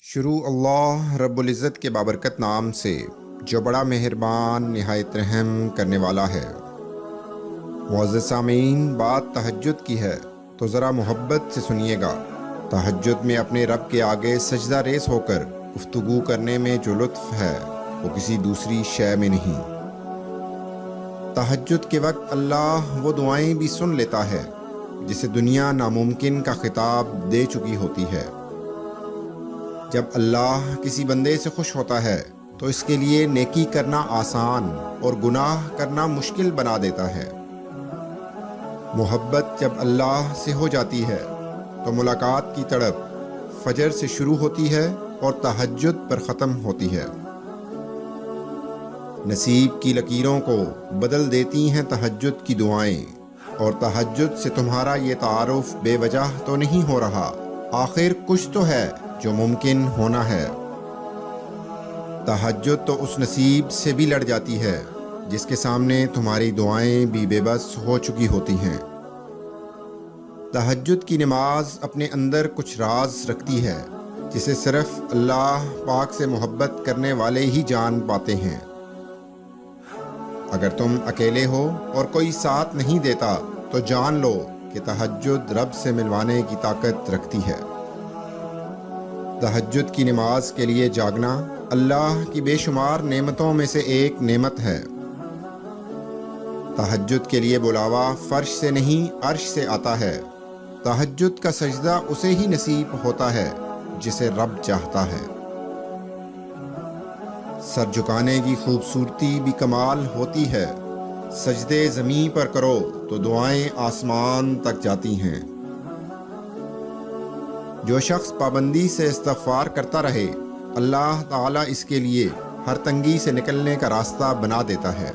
شروع اللہ رب العزت کے بابرکت نام سے جو بڑا مہربان نہایت رحم کرنے والا ہے۔ معزز سامعین، بات تہجد کی ہے تو ذرا محبت سے سنیے گا۔ تہجد میں اپنے رب کے آگے سجدہ ریز ہو کر گفتگو کرنے میں جو لطف ہے وہ کسی دوسری شے میں نہیں۔ تہجد کے وقت اللہ وہ دعائیں بھی سن لیتا ہے جسے دنیا ناممکن کا خطاب دے چکی ہوتی ہے۔ جب اللہ کسی بندے سے خوش ہوتا ہے تو اس کے لیے نیکی کرنا آسان اور گناہ کرنا مشکل بنا دیتا ہے۔ محبت جب اللہ سے ہو جاتی ہے تو ملاقات کی تڑپ فجر سے شروع ہوتی ہے اور تہجد پر ختم ہوتی ہے۔ نصیب کی لکیروں کو بدل دیتی ہیں تہجد کی دعائیں، اور تہجد سے تمہارا یہ تعارف بے وجہ تو نہیں ہو رہا، آخر کچھ تو ہے جو ممکن ہونا ہے۔ تہجد تو اس نصیب سے بھی لڑ جاتی ہے جس کے سامنے تمہاری دعائیں بھی بے بس ہو چکی ہوتی ہیں۔ تہجد کی نماز اپنے اندر کچھ راز رکھتی ہے جسے صرف اللہ پاک سے محبت کرنے والے ہی جان پاتے ہیں۔ اگر تم اکیلے ہو اور کوئی ساتھ نہیں دیتا تو جان لو کہ تہجد رب سے ملوانے کی طاقت رکھتی ہے۔ تہجد کی نماز کے لیے جاگنا اللہ کی بے شمار نعمتوں میں سے ایک نعمت ہے۔ تہجد کے لیے بلاوا فرش سے نہیں عرش سے آتا ہے۔ تہجد کا سجدہ اسے ہی نصیب ہوتا ہے جسے رب چاہتا ہے۔ سر جھکانے کی خوبصورتی بھی کمال ہوتی ہے۔ سجدے زمین پر کرو تو دعائیں آسمان تک جاتی ہیں۔ جو شخص پابندی سے استغفار کرتا رہے، اللہ تعالیٰ اس کے لیے ہر تنگی سے نکلنے کا راستہ بنا دیتا ہے۔